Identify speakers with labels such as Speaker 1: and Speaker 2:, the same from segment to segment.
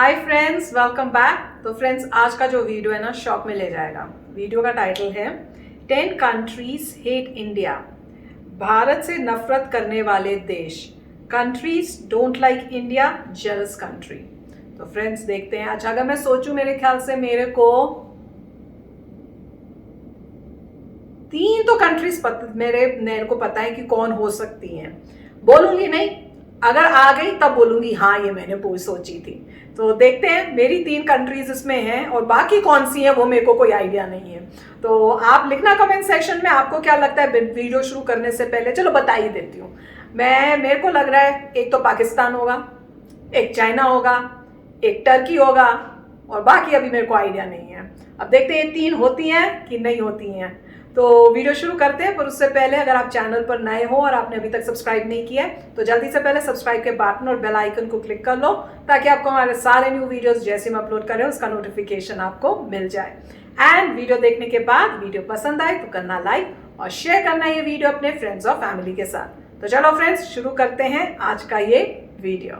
Speaker 1: Hi friends, welcome back. तो friends, आज का जो वीडियो है ना शॉक में ले जाएगा। वीडियो का टाइटल है 10 कंट्रीज हेट इंडिया। भारत से नफरत करने वाले देश। Countries don't like India, jealous country. तो फ्रेंड्स देखते हैं। अच्छा, अगर मैं सोचूं, मेरे ख्याल से मेरे को 3 तो कंट्रीज मेरे को पता है कि कौन हो सकती हैं। बोलूंगी नहीं, अगर आ गई तब बोलूंगी हाँ ये मैंने सोची थी। तो देखते हैं, मेरी 3 कंट्रीज इसमें हैं और बाकी कौन सी हैं वो मेरे को कोई आइडिया नहीं है। तो आप लिखना कमेंट सेक्शन में आपको क्या लगता है। वीडियो शुरू करने से पहले चलो बता ही देती हूँ। मेरे को लग रहा है एक तो पाकिस्तान होगा, एक चाइना होगा, एक टर्की होगा और बाकी अभी मेरे को आइडिया नहीं है। अब देखते हैं ये 3 होती हैं कि नहीं होती हैं। तो वीडियो शुरू करते हैं, पर उससे पहले अगर आप चैनल पर नए हो और आपने अभी तक सब्सक्राइब नहीं किया है तो जल्दी से पहले सब्सक्राइब के बटन और बेल आइकन को क्लिक कर लो, ताकि आपको हमारे सारे न्यू वीडियोस जैसे हम अपलोड करें उसका नोटिफिकेशन आपको मिल जाए। एंड वीडियो देखने के बाद वीडियो पसंद आए तो करना लाइक और शेयर करना ये वीडियो अपने फ्रेंड्स और फैमिली के साथ। तो चलो फ्रेंड्स, शुरू करते हैं आज का ये वीडियो।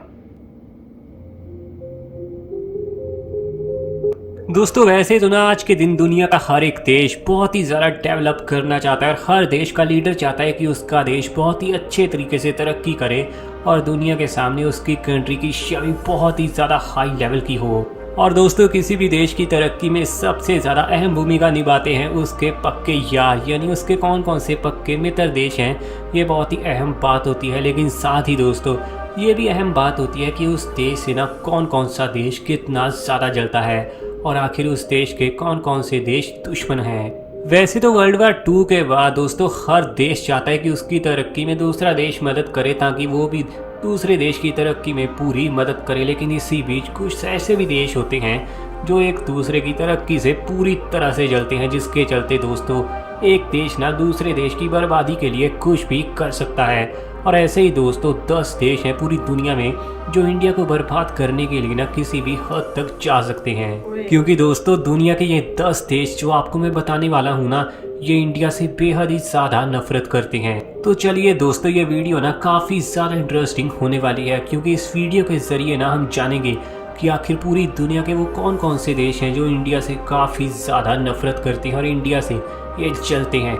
Speaker 2: दोस्तों वैसे तो ना आज के दिन दुनिया का हर एक देश बहुत ही ज़्यादा डेवलप करना चाहता है और हर देश का लीडर चाहता है कि उसका देश बहुत ही अच्छे तरीके से तरक्की करे और दुनिया के सामने उसकी कंट्री की छवि बहुत ही ज़्यादा हाई लेवल की हो। और दोस्तों किसी भी देश की तरक्की में सबसे ज़्यादा अहम भूमिका निभाते हैं उसके पक्के यार, यानी उसके कौन कौन से पक्के मित्र देश हैं। ये बहुत ही अहम बात होती है, लेकिन साथ ही दोस्तों ये भी अहम बात होती है कि उस देश से ना कौन कौन सा देश कितना ज़्यादा जलता है और आखिर उस देश के कौन कौन से देश दुश्मन हैं। वैसे तो वर्ल्ड वार 2 के बाद दोस्तों हर देश चाहता है कि उसकी तरक्की में दूसरा देश मदद करे ताकि वो भी दूसरे देश की तरक्की में पूरी मदद करे। लेकिन इसी बीच कुछ ऐसे भी देश होते हैं जो एक दूसरे की तरक्की से पूरी तरह से जलते हैं, जिसके चलते दोस्तों एक देश ना दूसरे देश की बर्बादी के लिए कुछ भी कर सकता है। और ऐसे ही दोस्तों 10 देश हैं पूरी दुनिया में जो इंडिया को बर्बाद करने के लिए ना किसी भी हद तक जा सकते हैं। क्योंकि दोस्तों दुनिया के ये 10 देश जो आपको मैं बताने वाला हूँ ना, ये इंडिया से बेहद ही ज़्यादा नफरत करते हैं। तो चलिए दोस्तों, ये वीडियो ना काफ़ी ज़्यादा इंटरेस्टिंग होने वाली है, क्योंकि इस वीडियो के ज़रिए ना हम जानेंगे कि आखिर पूरी दुनिया के वो कौन कौन से देश हैं जो इंडिया से काफ़ी ज़्यादा नफरत करते हैं और इंडिया से ये चलते हैं।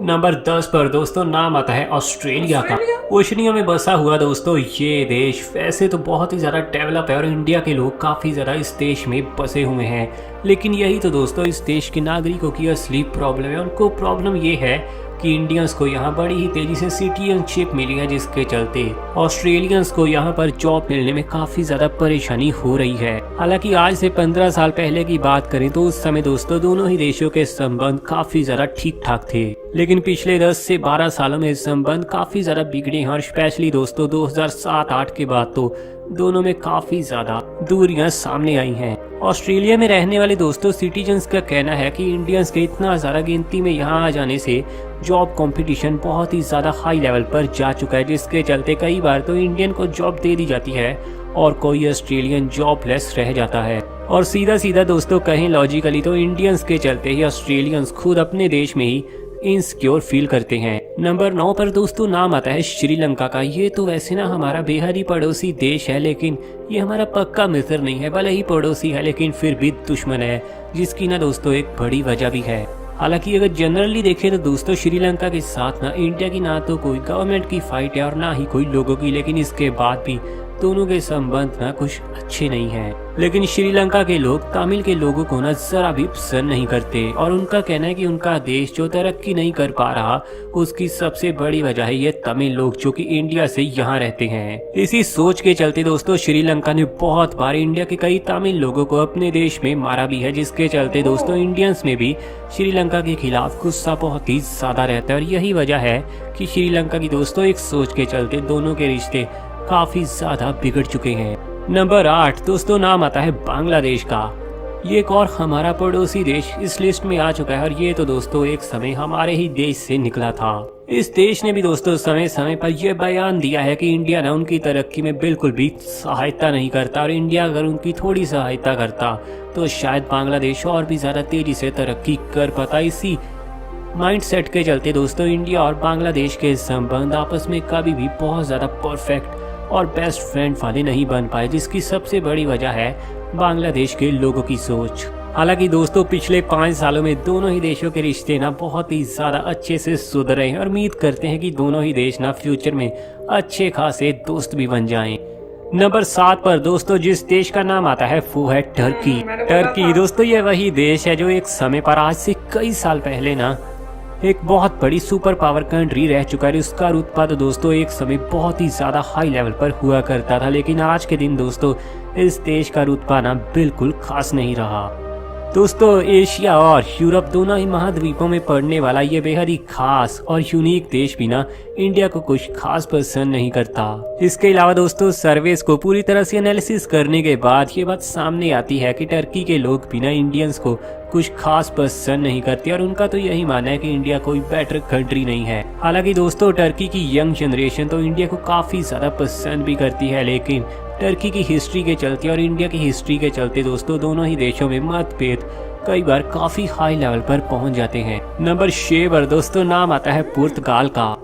Speaker 2: नंबर 10 पर दोस्तों नाम आता है ऑस्ट्रेलिया का। ओशनिया में बसा हुआ दोस्तों ये देश वैसे तो बहुत ही ज़्यादा डेवलप है और इंडिया के लोग काफ़ी ज़्यादा इस देश में बसे हुए हैं। लेकिन यही तो दोस्तों इस देश के नागरिकों की असली प्रॉब्लम है। उनको प्रॉब्लम ये है कि इंडियंस को यहाँ बड़ी ही तेजी से सिटीजनशिप मिली है, जिसके चलते ऑस्ट्रेलियंस को यहाँ पर जॉब मिलने में काफी ज्यादा परेशानी हो रही है। हालांकि आज से 15 साल पहले की बात करें तो उस समय दोस्तों दोनों ही देशों के संबंध काफी ज्यादा ठीक ठाक थे, लेकिन पिछले 10 से 12 सालों में संबंध काफी ज्यादा बिगड़े हैं और स्पेशली दोस्तों 2007-8 के बाद तो दोनों में काफी ज्यादा दूरियां सामने आई हैं। ऑस्ट्रेलिया में रहने वाले दोस्तों सिटीजन्स का कहना है कि इंडियंस के इतना ज़्यादा गिनती में यहाँ आ जाने से जॉब कंपटीशन बहुत ही ज़्यादा हाई लेवल पर जा चुका है, जिसके चलते कई बार तो इंडियन को जॉब दे दी जाती है और कोई ऑस्ट्रेलियन जॉबलेस रह जाता है। और सीधा सीधा दोस्तों कहें लॉजिकली तो इंडियंस के चलते ही ऑस्ट्रेलियंस खुद अपने देश में ही इनसिक्योर फील करते हैं। नंबर 9 पर दोस्तों नाम आता है श्रीलंका का। ये तो वैसे ना हमारा बेहद ही पड़ोसी देश है, लेकिन ये हमारा पक्का मित्र नहीं है। भले ही पड़ोसी है लेकिन फिर भी दुश्मन है, जिसकी ना दोस्तों एक बड़ी वजह भी है। हालांकि अगर जनरली देखें तो दोस्तों श्रीलंका के साथ ना इंडिया की ना तो कोई गवर्नमेंट की फाइट है और ना ही कोई लोगों की, लेकिन इसके बाद भी दोनों के संबंध ना कुछ अच्छे नहीं हैं। लेकिन श्रीलंका के लोग तमिल के लोगों को ना जरा भी पसंद नहीं करते और उनका कहना है कि उनका देश जो तरक्की नहीं कर पा रहा उसकी सबसे बड़ी वजह है ये तमिल लोग जो कि इंडिया से यहाँ रहते हैं। इसी सोच के चलते दोस्तों श्रीलंका ने बहुत बार इंडिया के कई तमिल लोगों को अपने देश में मारा भी है, जिसके चलते दोस्तों इंडियंस में भी श्रीलंका के खिलाफ गुस्सा बहुत ही ज्यादा रहता है। और यही वजह है कि श्रीलंका की दोस्तों एक सोच के चलते दोनों के रिश्ते काफी ज्यादा बिगड़ चुके हैं। नंबर 8 दोस्तों नाम आता है बांग्लादेश का। ये एक और हमारा पड़ोसी देश इस लिस्ट में आ चुका है और ये तो दोस्तों एक समय हमारे ही देश से निकला था। इस देश ने भी दोस्तों समय समय पर यह बयान दिया है कि इंडिया ना उनकी तरक्की में बिल्कुल भी सहायता नहीं करता और इंडिया अगर उनकी थोड़ी सहायता करता तो शायद बांग्लादेश और भी ज्यादा तेजी से तरक्की कर पाता। इसी माइंडसेट के चलते दोस्तों इंडिया और बांग्लादेश के संबंध आपस में कभी भी बहुत ज़्यादा परफेक्ट और बेस्ट फ्रेंड वाले नहीं बन पाए, जिसकी सबसे बड़ी वजह है बांग्लादेश के लोगों की सोच। हालांकि दोस्तों पिछले 5 सालों में दोनों ही देशों के रिश्ते ना बहुत ही ज़्यादा अच्छे से सुधरे हैं और उम्मीद करते हैं कि दोनों ही देश ना फ्यूचर में अच्छे खासे दोस्त भी बन जाएं। नंबर 7 पर दोस्तों जिस देश का नाम आता है वो है टर्की। टर्की दोस्तों ये वही देश है जो एक समय पर आज से कई साल पहले ना एक बहुत बड़ी सुपर पावर कंट्री रह चुका है। उसका रुतबा तो दोस्तों एक समय बहुत ही ज्यादा हाई लेवल पर हुआ करता था, लेकिन आज के दिन दोस्तों इस देश का रुतबा ना बिल्कुल खास नहीं रहा। दोस्तों एशिया और यूरोप दोनों ही महाद्वीपों में पड़ने वाला ये बेहद ही खास और यूनिक देश भी ना इंडिया को कुछ खास पसंद नहीं करता। इसके अलावा दोस्तों सर्वेस को पूरी तरह से एनालिसिस करने के बाद ये बात सामने आती है कि टर्की के लोग भी ना इंडियंस को कुछ खास पसंद नहीं करते और उनका तो यही मानना है कि इंडिया कोई बेटर कंट्री नहीं है। हालांकि दोस्तों टर्की की यंग जनरेशन तो इंडिया को काफी ज्यादा पसंद भी करती है, लेकिन टर्की की हिस्ट्री के चलते और इंडिया की हिस्ट्री के चलते दोस्तों दोनों ही देशों में मतभेद कई बार काफी हाई लेवल पर पहुंच जाते हैं। नंबर 6 पर दोस्तों नाम आता है पुर्तगाल का।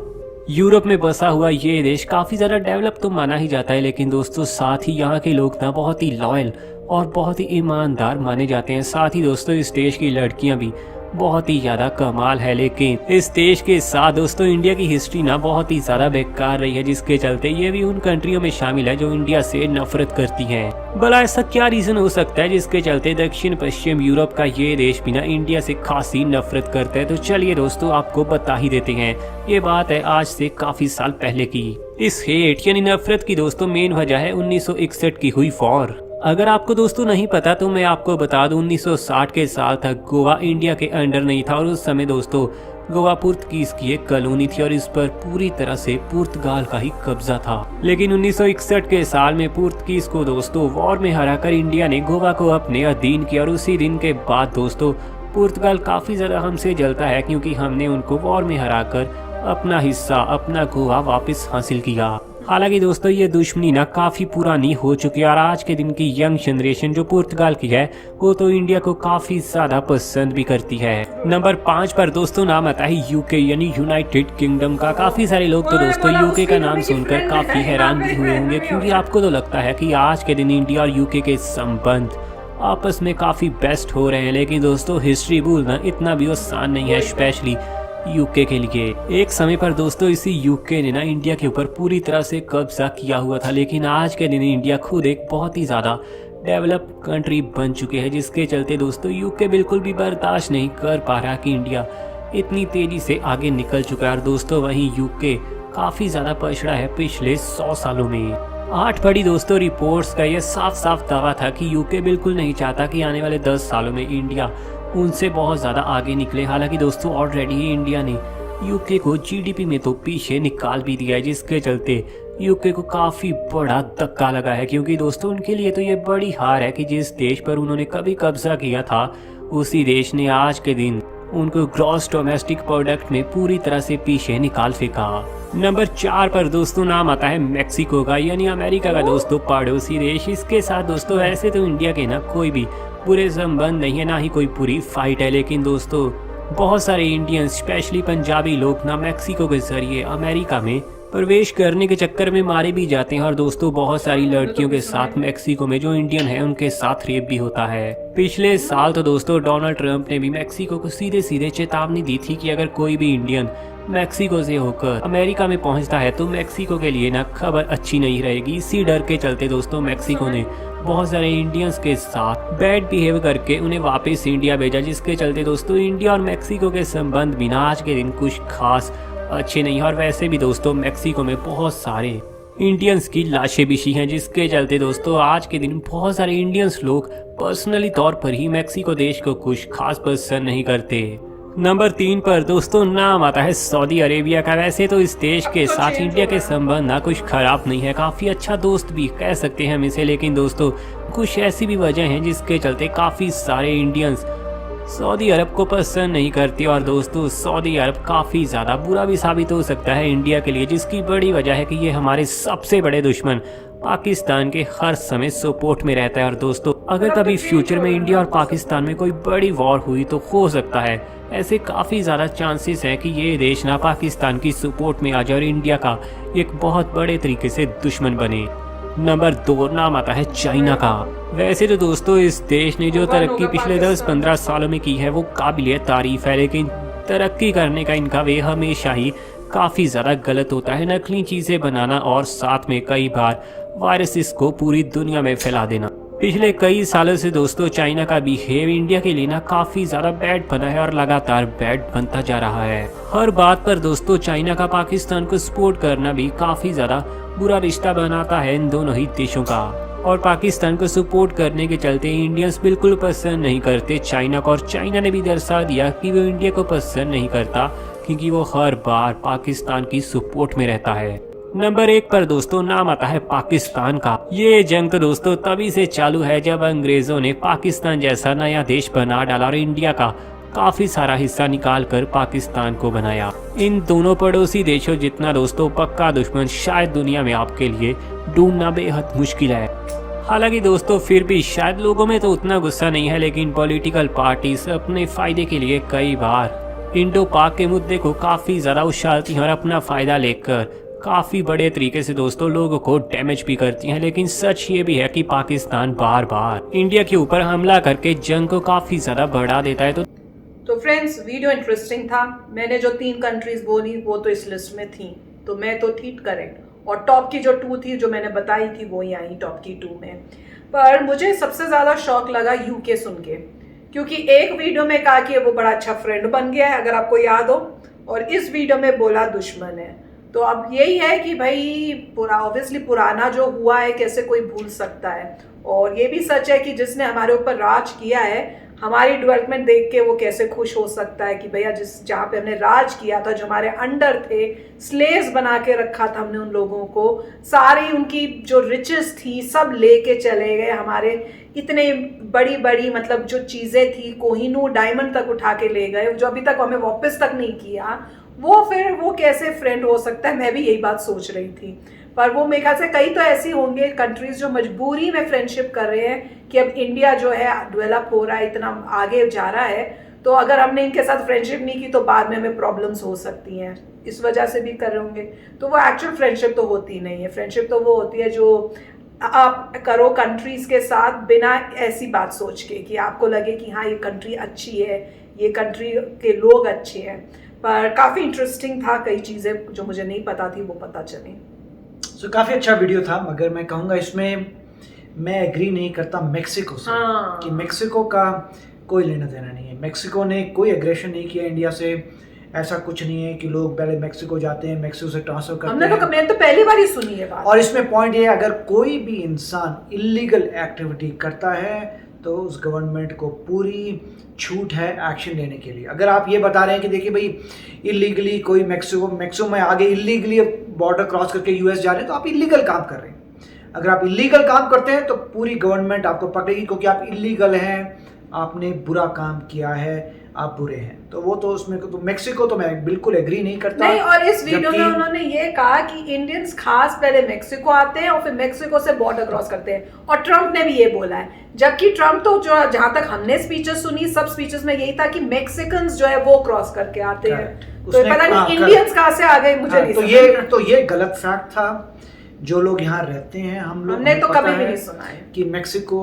Speaker 2: यूरोप में बसा हुआ ये देश काफी ज्यादा डेवलप तो माना ही जाता है, लेकिन दोस्तों साथ ही यहाँ के लोग ना बहुत ही लॉयल और बहुत ही ईमानदार माने जाते हैं। साथ ही दोस्तों इस देश की लड़कियां भी बहुत ही ज्यादा कमाल है, लेकिन इस देश के साथ दोस्तों इंडिया की हिस्ट्री ना बहुत ही ज्यादा बेकार रही है, जिसके चलते ये भी उन कंट्रियों में शामिल है जो इंडिया से नफरत करती हैं। भला ऐसा क्या रीजन हो सकता है जिसके चलते दक्षिण पश्चिम यूरोप का ये देश भी ना इंडिया से खासी नफरत करता है? तो चलिए दोस्तों आपको बता ही देते हैं। ये बात है आज से काफी साल पहले की। इस हेट यानी नफरत की दोस्तों मेन वजह है 1961 की हुई वॉर। अगर आपको दोस्तों नहीं पता तो मैं आपको बता दूं 1960 के साल तक गोवा इंडिया के अंडर नहीं था और उस समय दोस्तों गोवा पुर्तगीज की एक कॉलोनी थी और इस पर पूरी तरह से पुर्तगाल का ही कब्जा था। लेकिन 1961 के साल में पुर्तगीज को दोस्तों वॉर में हराकर इंडिया ने गोवा को अपने अधीन किया और उसी दिन के बाद दोस्तों पुर्तगाल काफी ज्यादा हमसे जलता है क्योंकि हमने उनको वॉर में हराकर अपना हिस्सा अपना गोवा वापस हासिल किया। हालांकि दोस्तों ये दुश्मनी ना काफी पुरानी हो चुकी है और आज के दिन की यंग जनरेशन जो पुर्तगाल की है वो तो इंडिया को काफी ज्यादा पसंद भी करती है। नंबर 5 पर दोस्तों नाम आता है यूके यानी यूनाइटेड किंगडम का। काफी सारे लोग तो दोस्तों यूके का नाम सुनकर काफी हैरान भी हुए होंगे, क्योंकि आपको तो लगता है कि आज के दिन इंडिया और यूके के संबंध आपस में काफी बेस्ट हो रहे हैं, लेकिन दोस्तों हिस्ट्री भूलना इतना भी आसान नहीं है, स्पेशली यूके के लिए। एक समय पर दोस्तों इसी यूके ने ना इंडिया के ऊपर पूरी तरह से कब्जा किया हुआ था, लेकिन आज के दिन इंडिया खुद एक बहुत ही ज्यादा डेवलप कंट्री बन चुके हैं, जिसके चलते दोस्तों यूके बिल्कुल भी बर्दाश्त नहीं कर पा रहा कि इंडिया इतनी तेजी से आगे निकल चुका है। और दोस्तों वहीं यूके काफी ज्यादा पछड़ा है पिछले 100 सालों में। 8 बड़ी दोस्तों रिपोर्ट्स का यह साफ साफ दावा था कि यूके बिल्कुल नहीं चाहता कि आने वाले 10 सालों में इंडिया उनसे बहुत ज्यादा आगे निकले। हालांकि दोस्तों ऑलरेडी इंडिया ने यूके को जीडीपी में तो पीछे निकाल भी दिया है, जिसके चलते यूके को काफी बड़ा धक्का लगा है, क्योंकि दोस्तों उनके लिए तो ये बड़ी हार है कि जिस देश पर उन्होंने कभी कब्जा किया था उसी देश ने आज के दिन उनको ग्रॉस डोमेस्टिक प्रोडक्ट में पूरी तरह से पीछे निकाल फेंका। नंबर 4 पर दोस्तों नाम आता है मैक्सिको का यानी अमेरिका का दोस्तों पड़ोसी देश। इसके साथ दोस्तों ऐसे तो इंडिया के ना कोई भी बुरे संबंध नहीं है, ना ही कोई पूरी फाइट है, लेकिन दोस्तों बहुत सारे इंडियंस स्पेशली पंजाबी लोग ना मैक्सिको के जरिए अमेरिका में प्रवेश करने के चक्कर में मारे भी जाते हैं और दोस्तों बहुत सारी लड़कियों के साथ मैक्सिको में जो इंडियन है उनके साथ रेप भी होता है। पिछले साल तो दोस्तों डोनाल्ड ट्रंप ने भी मैक्सिको को सीधे सीधे चेतावनी दी थी कि अगर कोई भी इंडियन मैक्सिको से होकर अमेरिका में पहुंचता है तो मैक्सिको के लिए ना खबर अच्छी नहीं रहेगी। इसी डर के चलते दोस्तों मैक्सिको ने बहुत सारे इंडियंस के साथ बैड बिहेव करके उन्हें वापस इंडिया भेजा, जिसके चलते दोस्तों इंडिया और मैक्सिको के संबंध बिना आज के दिन कुछ खास अच्छे नहीं है। और वैसे भी दोस्तों मैक्सिको में बहुत सारे इंडियंस की लाशें बिछी हैं, जिसके चलते दोस्तों आज के दिन बहुत सारे इंडियंस लोग पर्सनली तौर पर ही मैक्सिको देश को कुछ खास पसंद नहीं करते। नंबर 3 पर दोस्तों नाम आता है सऊदी अरेबिया का। वैसे तो इस देश के साथ इंडिया के संबंध ना कुछ खराब नहीं है, काफी अच्छा दोस्त भी कह सकते हैं हम इसे, लेकिन दोस्तों कुछ ऐसी भी वजह हैं जिसके चलते काफी सारे इंडियंस सऊदी अरब को पसंद नहीं करती और दोस्तों सऊदी अरब काफ़ी ज़्यादा बुरा भी साबित हो सकता है इंडिया के लिए, जिसकी बड़ी वजह है कि ये हमारे सबसे बड़े दुश्मन पाकिस्तान के हर समय सपोर्ट में रहता है। और दोस्तों अगर कभी फ्यूचर में इंडिया और पाकिस्तान में कोई बड़ी वॉर हुई तो हो सकता है ऐसे काफ़ी ज़्यादा चांसेस हैं कि ये देश ना पाकिस्तान की सपोर्ट में आ जाए और इंडिया का एक बहुत बड़े तरीके से दुश्मन बने। नंबर 2 नाम आता है चाइना का। वैसे तो दोस्तों इस देश ने जो तरक्की पिछले 10-15 सालों में की है वो काबिल तारीफ है, लेकिन तरक्की करने का इनका वे हमेशा ही काफ़ी ज़्यादा गलत होता है। नकली चीज़ें बनाना और साथ में कई बार वायरसेस को पूरी दुनिया में फैला देना। पिछले कई सालों से दोस्तों चाइना का बिहेव इंडिया के लिए ना काफ़ी ज़्यादा बैड बना है और लगातार बैड बनता जा रहा है। हर बात पर दोस्तों चाइना का पाकिस्तान को सपोर्ट करना भी काफ़ी ज़्यादा बुरा रिश्ता बनाता है इन दोनों ही देशों का। और पाकिस्तान को सपोर्ट करने के चलते इंडियंस बिल्कुल पसंद नहीं करते चाइना को, और चाइना ने भी दर्शा दिया कि वो इंडिया को पसंद नहीं करता क्योंकि वो हर बार पाकिस्तान की सपोर्ट में रहता है। नंबर 1 पर दोस्तों नाम आता है पाकिस्तान का। ये जंग तो दोस्तों तभी से चालू है जब अंग्रेजों ने पाकिस्तान जैसा नया देश बना डाला और इंडिया का काफी सारा हिस्सा निकाल कर पाकिस्तान को बनाया। इन दोनों पड़ोसी देशों जितना दोस्तों पक्का दुश्मन शायद दुनिया में आपके लिए ढूंढना बेहद मुश्किल है। हालांकि दोस्तों फिर भी शायद लोगों में तो उतना गुस्सा नहीं है, लेकिन पॉलिटिकल पार्टीज अपने फायदे के लिए कई बार इंडो पाक के मुद्दे को काफी ज्यादा उछालती हैं और अपना फायदा लेकर काफी बड़े तरीके से दोस्तों लोगों को डैमेज भी करती हैं। लेकिन सच ये भी है कि पाकिस्तान बार बार इंडिया के ऊपर हमला करके जंग को काफी ज्यादा बढ़ा देता है।
Speaker 1: तो फ्रेंड्स वीडियो इंटरेस्टिंग था। मैंने जो 3 कंट्रीज बोली वो तो इस लिस्ट में थी, तो मैं तो ठीक करेक्ट, और टॉप की जो 2 थी जो मैंने बताई थी वो ही आई टॉप की 2 में। पर मुझे सबसे ज़्यादा शौक लगा यूके सुन के, क्योंकि एक वीडियो में कहा कि वो बड़ा अच्छा फ्रेंड बन गया है अगर आपको याद हो, और इस वीडियो में बोला दुश्मन है। तो अब यही है कि भाई ऑब्वियसली पुराना जो हुआ है कैसे कोई भूल सकता है, और ये भी सच है कि जिसने हमारे ऊपर राज किया है हमारी डेवलपमेंट देख के वो कैसे खुश हो सकता है कि भैया जहाँ पे हमने राज किया था, जो हमारे अंडर थे, स्लेव्स बना के रखा था हमने उन लोगों को, सारी उनकी जो रिचेस थी सब लेके चले गए, हमारे इतने बड़ी बड़ी मतलब जो चीज़ें थी कोहिनूर डायमंड तक उठा के ले गए, जो अभी तक हमें वापस तक नहीं किया। वो फिर वो कैसे फ्रेंड हो सकता है, मैं भी यही बात सोच रही थी। पर वो मेरे ख्याल से कई तो ऐसी होंगे कंट्रीज जो मजबूरी में फ्रेंडशिप कर रहे हैं कि अब इंडिया जो है डेवलप हो रहा है, इतना आगे जा रहा है, तो अगर हमने इनके साथ फ्रेंडशिप नहीं की तो बाद में हमें प्रॉब्लम्स हो सकती हैं, इस वजह से भी कर रहे होंगे। तो वो एक्चुअल फ्रेंडशिप तो होती नहीं है। फ्रेंडशिप तो वो होती है जो आप करो कंट्रीज के साथ बिना ऐसी बात सोच के कि आपको लगे कि हाँ ये कंट्री अच्छी है, ये कंट्री के लोग अच्छे हैं। पर काफ़ी इंटरेस्टिंग था, कई चीज़ें जो मुझे नहीं पता थी वो पता चली।
Speaker 3: काफ़ी अच्छा वीडियो था, मगर मैं कहूँगा इसमें मैं एग्री नहीं करता मेक्सिको से।
Speaker 1: हाँ।
Speaker 3: कि मेक्सिको का कोई लेना देना नहीं है। मेक्सिको ने कोई एग्रेशन नहीं किया इंडिया से, ऐसा कुछ नहीं है कि लोग पहले मेक्सिको जाते हैं मेक्सिको से ट्रांसफर करते हैं।
Speaker 1: मैंने तो पहली बार ही सुनी है बात।
Speaker 3: और इसमें पॉइंट ये है, अगर कोई भी इंसान इलीगल एक्टिविटी करता है तो उस गवर्नमेंट को पूरी छूट है एक्शन लेने के लिए। अगर आप ये बता रहे हैं कि देखिए भाई इलीगली कोई मैक्सिको में आगे इलीगली बॉर्डर क्रॉस करके यूएस जा रहे हैं, तो आप इलीगल काम कर रहे हैं। अगर आप इलीगल काम करते हैं तो पूरी गवर्नमेंट आपको पकड़ेगी, क्योंकि आप इलीगल हैं, आपने बुरा काम किया है, आप बुरे हैं। तो वो तो उसमें तो मेक्सिको तो मैं बिल्कुल एग्री नहीं करता।
Speaker 1: नहीं, और इस वीडियो में उन्होंने ये कहा कि इंडियंस खास पहले मेक्सिको आते हैं और फिर मेक्सिको से बॉर्डर क्रॉस करते हैं, और ट्रम्प ने भी ये बोला है। जबकि ट्रम्प तो जो जहां तक हमने स्पीचेस सुनी, सब स्पीचेस में यही था कि मैक्सिकन्स जो है वो क्रॉस करके आते हैं। तो पता नहीं इंडियंस कहां से आ गए, मुझे नहीं समझ।
Speaker 3: तो ये गलत फैक्ट था। जो लोग यहाँ रहते हैं हमने
Speaker 1: तो कभी भी नहीं सुना है
Speaker 3: कि मेक्सिको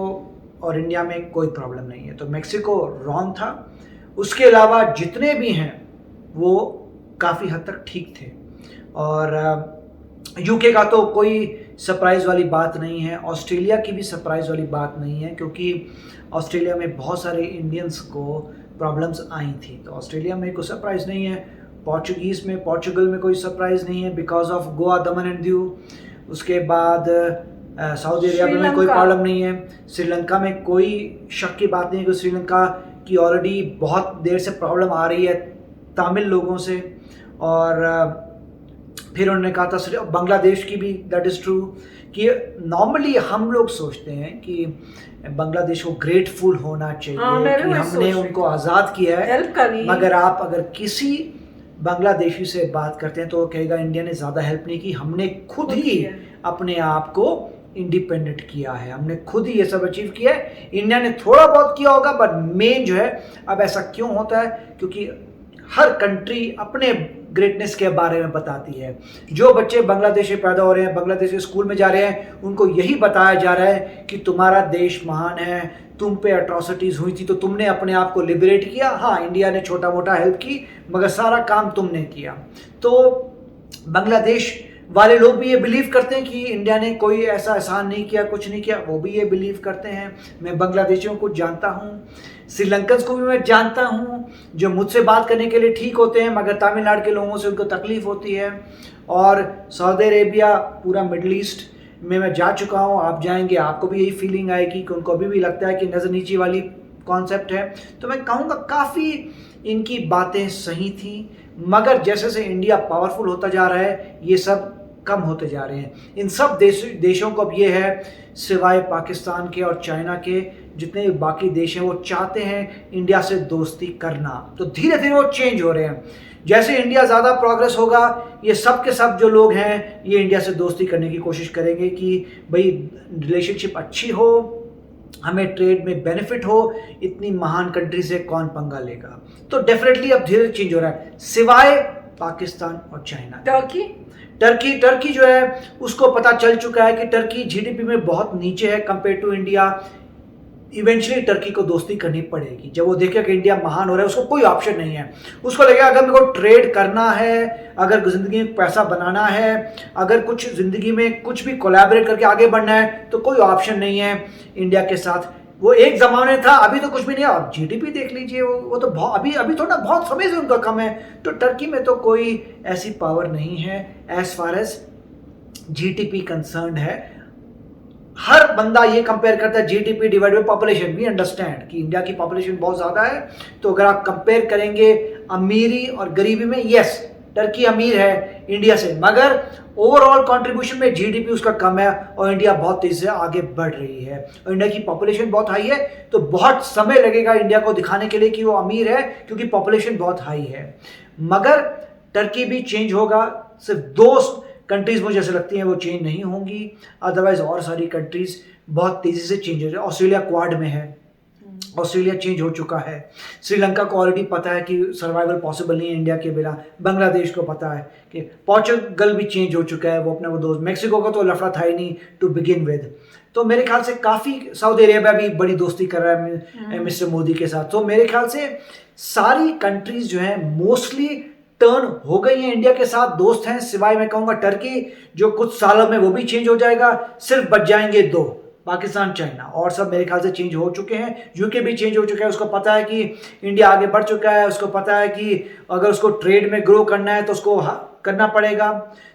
Speaker 3: और इंडिया में कोई प्रॉब्लम नहीं है। तो मेक्सिको रॉन्ग था। उसके अलावा जितने भी हैं वो काफ़ी हद तक ठीक थे। और यूके का तो कोई सरप्राइज़ वाली बात नहीं है, ऑस्ट्रेलिया की भी सरप्राइज़ वाली बात नहीं है, क्योंकि ऑस्ट्रेलिया में बहुत सारे इंडियंस को प्रॉब्लम्स आई थी। तो ऑस्ट्रेलिया में कोई सरप्राइज़ नहीं है। पोर्चुगल में कोई सरप्राइज़ नहीं है because of Goa, Daman and Diu. उसके बाद सऊदी अरेबिया में कोई प्रॉब्लम नहीं है। श्रीलंका में कोई शक की बात नहीं है कि श्रीलंका की ऑलरेडी बहुत देर से प्रॉब्लम आ रही है तमिल लोगों से। और फिर उन्होंने कहा था बांग्लादेश की भी, दैट इज़ ट्रू, कि नॉर्मली हम लोग सोचते हैं कि बांग्लादेश को ग्रेटफुल होना चाहिए कि हमने उनको आज़ाद किया है, मगर आप अगर किसी बांग्लादेशी से बात करते हैं तो वो कहेगा इंडिया ने ज़्यादा हेल्प नहीं की, हमने खुद ही अपने आप को इंडिपेंडेंट किया है, हमने खुद ही ये सब अचीव किया है, इंडिया ने थोड़ा बहुत किया होगा, बट मेन जो है, अब ऐसा क्यों होता है, क्योंकि हर कंट्री अपने ग्रेटनेस के बारे में बताती है। जो बच्चे बांग्लादेश में पैदा हो रहे हैं, बांग्लादेश के स्कूल में जा रहे हैं, उनको यही बताया जा रहा है कि तुम्हारा देश महान है, तुम पे अट्रॉसिटीज़ हुई थी तो तुमने अपने आप को लिबरेट किया। हाँ, इंडिया ने छोटा मोटा हेल्प की, मगर सारा काम तुमने किया। तो बांग्लादेश वाले लोग भी ये बिलीव करते हैं कि इंडिया ने कोई ऐसा एहसान नहीं किया, कुछ नहीं किया, वो भी ये बिलीव करते हैं। मैं बांग्लादेशियों को जानता हूँ, श्रीलंकन को भी मैं जानता हूँ, जो मुझसे बात करने के लिए ठीक होते हैं, मगर तमिलनाडु के लोगों से उनको तकलीफ़ होती है। और सऊदी अरेबिया, पूरा मिडल ईस्ट में मैं जा चुका हूँ, आप जाएंगे आपको भी यही फीलिंग आएगी कि उनको अभी भी लगता है कि नज़र नीची वाली कॉन्सेप्ट है। तो मैं कहूँगा काफ़ी इनकी बातें सही थी, मगर जैसे जैसे इंडिया पावरफुल होता जा रहा है, ये सब कम होते जा रहे हैं। इन सब देशों को अब ये है, सिवाय पाकिस्तान के और चाइना के, जितने भी बाकी देश हैं वो चाहते हैं इंडिया से दोस्ती करना। तो धीरे धीरे वो चेंज हो रहे हैं। जैसे इंडिया ज़्यादा प्रोग्रेस होगा, ये सब के सब जो लोग हैं ये इंडिया से दोस्ती करने की कोशिश करेंगे कि भाई रिलेशनशिप अच्छी हो, हमें ट्रेड में बेनिफिट हो, इतनी महान कंट्री से कौन पंगा लेगा। तो डेफिनेटली अब धीरे चेंज हो रहा है, सिवाय पाकिस्तान और चाइना। टर्की जो है उसको पता चल चुका है कि टर्की जीडीपी में बहुत नीचे है compare to India. Eventually Turkey को दोस्ती करनी पड़ेगी। जब वो देखेगा कि इंडिया महान हो रहा है, उसको कोई ऑप्शन नहीं है, उसको लगेगा अगर मेरे को ट्रेड करना है, अगर ज़िंदगी में पैसा बनाना है, अगर कुछ ज़िंदगी में कुछ भी कोलैबोरेट करके आगे बढ़ना है, तो कोई ऑप्शन नहीं है इंडिया के साथ। वो एक ज़माने था, अभी तो कुछ भी नहीं है। अब जीडीपी देख लीजिए, वो तो अभी थोड़ा बहुत समय से उनका कम है। तो टर्की में तो कोई ऐसी पावर नहीं है as far as GDP concern है। हर बंदा ये कंपेयर करता है GDP divide by population. We understand कि इंडिया की पॉपुलेशन बहुत ज़्यादा है, तो अगर आप कंपेयर करेंगे अमीरी और गरीबी में, यस टर्की अमीर है इंडिया से, मगर ओवरऑल कंट्रीब्यूशन में जीडीपी उसका कम है और इंडिया बहुत तेज़ी से आगे बढ़ रही है। और इंडिया की पॉपुलेशन बहुत हाई है, तो बहुत समय लगेगा इंडिया को दिखाने के लिए कि वो अमीर है, क्योंकि पॉपुलेशन बहुत हाई है। मगर टर्की भी चेंज होगा, सिर्फ 2 कंट्रीज़ मुझे ऐसे लगती हैं वो चेंज नहीं होंगी, अदरवाइज और सारी कंट्रीज़ बहुत तेज़ी से चेंज हो जाए। ऑस्ट्रेलिया क्वाड में है, ऑस्ट्रेलिया चेंज हो चुका है। श्रीलंका को ऑलरेडी पता है कि सर्वाइवल पॉसिबल नहीं है इंडिया के बिना। बांग्लादेश को पता है कि पोर्चुगल भी चेंज हो चुका है, वो अपने वो दोस्त। मैक्सिको का तो लफड़ा था ही नहीं टू बिगिन विद। तो मेरे ख्याल से काफ़ी, सऊदी अरेबिया भी बड़ी दोस्ती कर रहा है मिस्टर मोदी के साथ। तो मेरे ख्याल से सारी कंट्रीज जो हैं मोस्टली टर्न हो गई हैं इंडिया के साथ, दोस्त हैं, सिवाय मैं कहूँगा टर्की, जो कुछ सालों में वो भी चेंज हो जाएगा। सिर्फ बच जाएंगे 2, पाकिस्तान चाइना, और सब मेरे ख्याल से चेंज हो चुके हैं। यूके भी चेंज हो चुका है, उसको पता है कि इंडिया आगे बढ़ चुका है, उसको पता है कि अगर उसको ट्रेड में ग्रो करना है तो उसको करना पड़ेगा।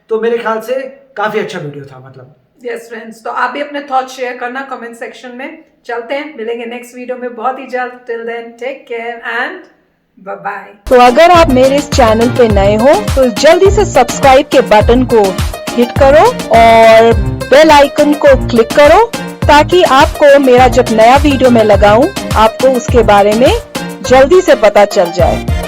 Speaker 3: तो मेरे ख्याल से काफ़ी अच्छा वीडियो था। मतलब
Speaker 1: यस फ्रेंड्स, तो आप भी अपने थॉट शेयर करना कमेंट सेक्शन में। चलते हैं, मिलेंगे नेक्स्ट वीडियो में बहुत ही जल्द। Till then take care and bye bye.
Speaker 4: तो अगर आप मेरे इस चैनल पे नए हो तो जल्दी से सब्सक्राइब के बटन को हिट करो और बेल आइकन को क्लिक करो, ताकि आपको मेरा जब नया वीडियो मैं लगाऊं आपको उसके बारे में जल्दी से पता चल जाए।